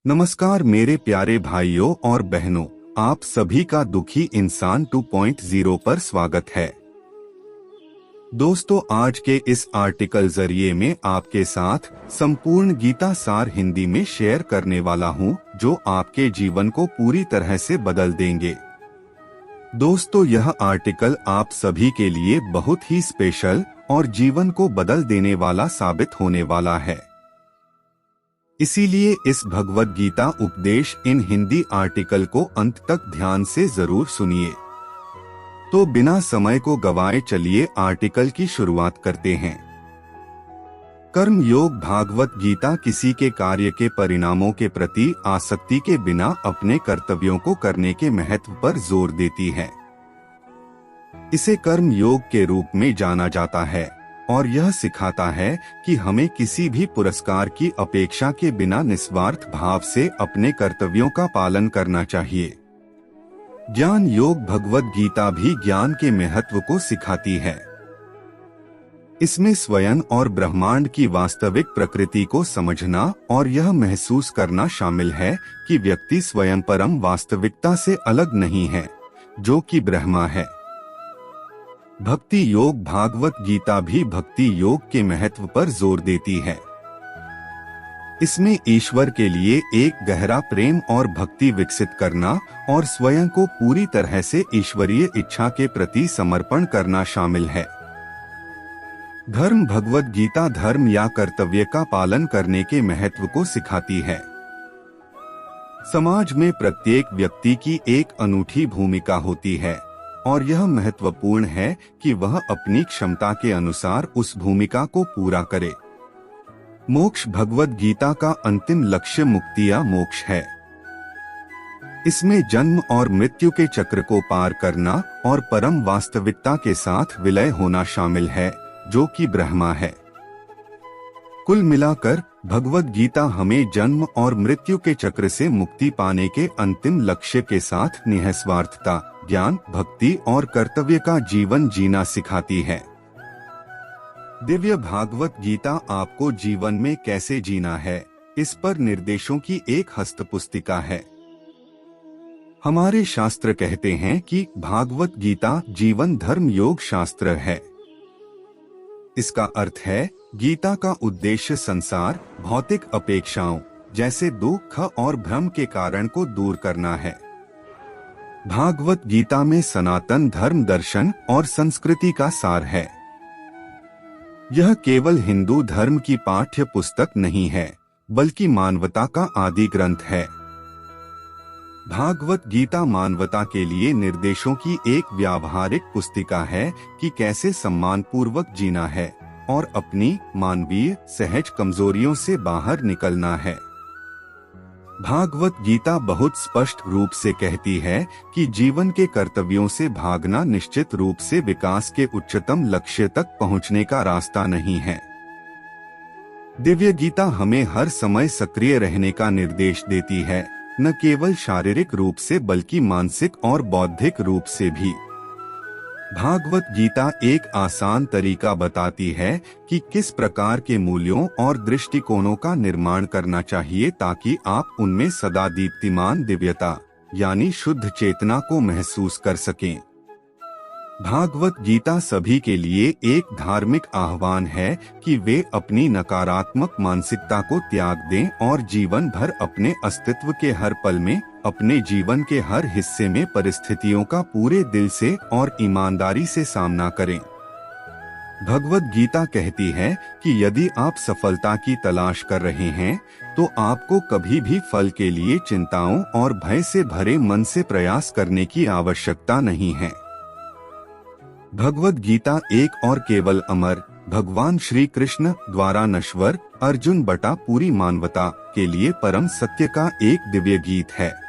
नमस्कार मेरे प्यारे भाइयों और बहनों, आप सभी का दुखी इंसान 2.0 पर स्वागत है। दोस्तों, आज के इस आर्टिकल जरिए में आपके साथ संपूर्ण गीता सार हिंदी में शेयर करने वाला हूं, जो आपके जीवन को पूरी तरह से बदल देंगे। दोस्तों, यह आर्टिकल आप सभी के लिए बहुत ही स्पेशल और जीवन को बदल देने वाला साबित होने वाला है। इसीलिए इस भगवद गीता उपदेश इन हिंदी आर्टिकल को अंत तक ध्यान से जरूर सुनिए। तो बिना समय को गवाए चलिए आर्टिकल की शुरुआत करते हैं। कर्म योग भागवत गीता किसी के कार्य के परिणामों के प्रति आसक्ति के बिना अपने कर्तव्यों को करने के महत्व पर जोर देती है। इसे कर्म योग के रूप में जाना जाता है और यह सिखाता है कि हमें किसी भी पुरस्कार की अपेक्षा के बिना निस्वार्थ भाव से अपने कर्तव्यों का पालन करना चाहिए। ज्ञान योग भगवद गीता भी ज्ञान के महत्व को सिखाती है। इसमें स्वयं और ब्रह्मांड की वास्तविक प्रकृति को समझना और यह महसूस करना शामिल है कि व्यक्ति स्वयं परम वास्तविकता से अलग नहीं है, जो कि ब्रह्मा है। भक्ति योग भागवत गीता भी भक्ति योग के महत्व पर जोर देती है। इसमें ईश्वर के लिए एक गहरा प्रेम और भक्ति विकसित करना और स्वयं को पूरी तरह से ईश्वरीय इच्छा के प्रति समर्पण करना शामिल है। धर्म भगवत गीता धर्म या कर्तव्य का पालन करने के महत्व को सिखाती है। समाज में प्रत्येक व्यक्ति की एक अनूठी भूमिका होती है और यह महत्वपूर्ण है कि वह अपनी क्षमता के अनुसार उस भूमिका को पूरा करे। मोक्ष भगवद गीता का अंतिम लक्ष्य मुक्ति या मोक्ष है। इसमें जन्म और मृत्यु के चक्र को पार करना और परम वास्तविकता के साथ विलय होना शामिल है, जो कि ब्रह्मा है। कुल मिलाकर भगवद गीता हमें जन्म और मृत्यु के चक्र से मुक्ति पाने के अंतिम लक्ष्य के साथ निःस्वार्थता, ज्ञान, भक्ति और कर्तव्य का जीवन जीना सिखाती है। दिव्य भागवत गीता आपको जीवन में कैसे जीना है, इस पर निर्देशों की एक हस्तपुस्तिका है। हमारे शास्त्र कहते हैं कि भागवत गीता जीवन धर्म योग शास्त्र है। इसका अर्थ है गीता का उद्देश्य संसार, भौतिक अपेक्षाओं जैसे दुख और भ्रम के कारण को दूर करना है। भागवत गीता में सनातन धर्म दर्शन और संस्कृति का सार है। यह केवल हिंदू धर्म की पाठ्य पुस्तक नहीं है, बल्कि मानवता का आदि ग्रंथ है। भागवत गीता मानवता के लिए निर्देशों की एक व्यावहारिक पुस्तिका है कि कैसे सम्मानपूर्वक जीना है और अपनी मानवीय सहज कमजोरियों से बाहर निकलना है। भागवत गीता बहुत स्पष्ट रूप से कहती है कि जीवन के कर्तव्यों से भागना निश्चित रूप से विकास के उच्चतम लक्ष्य तक पहुंचने का रास्ता नहीं है। दिव्य गीता हमें हर समय सक्रिय रहने का निर्देश देती है, न केवल शारीरिक रूप से बल्कि मानसिक और बौद्धिक रूप से भी। भागवत गीता एक आसान तरीका बताती है कि किस प्रकार के मूल्यों और दृष्टिकोणों का निर्माण करना चाहिए ताकि आप उनमें सदा दीप्तिमान दिव्यता यानी शुद्ध चेतना को महसूस कर सकें। भागवत गीता सभी के लिए एक धार्मिक आह्वान है कि वे अपनी नकारात्मक मानसिकता को त्याग दें और जीवन भर अपने अस्तित्व के हर पल में, अपने जीवन के हर हिस्से में परिस्थितियों का पूरे दिल से और ईमानदारी से सामना करें। भगवद गीता कहती है कि यदि आप सफलता की तलाश कर रहे हैं, तो आपको कभी भी फल के लिए चिंताओं और भय से भरे मन से प्रयास करने की आवश्यकता नहीं है। भगवद गीता एक और केवल अमर, भगवान श्री कृष्ण द्वारा नश्वर, अर्जुन बटा पूरी मानवता के लिए परम सत्य का एक दिव्य गीत है।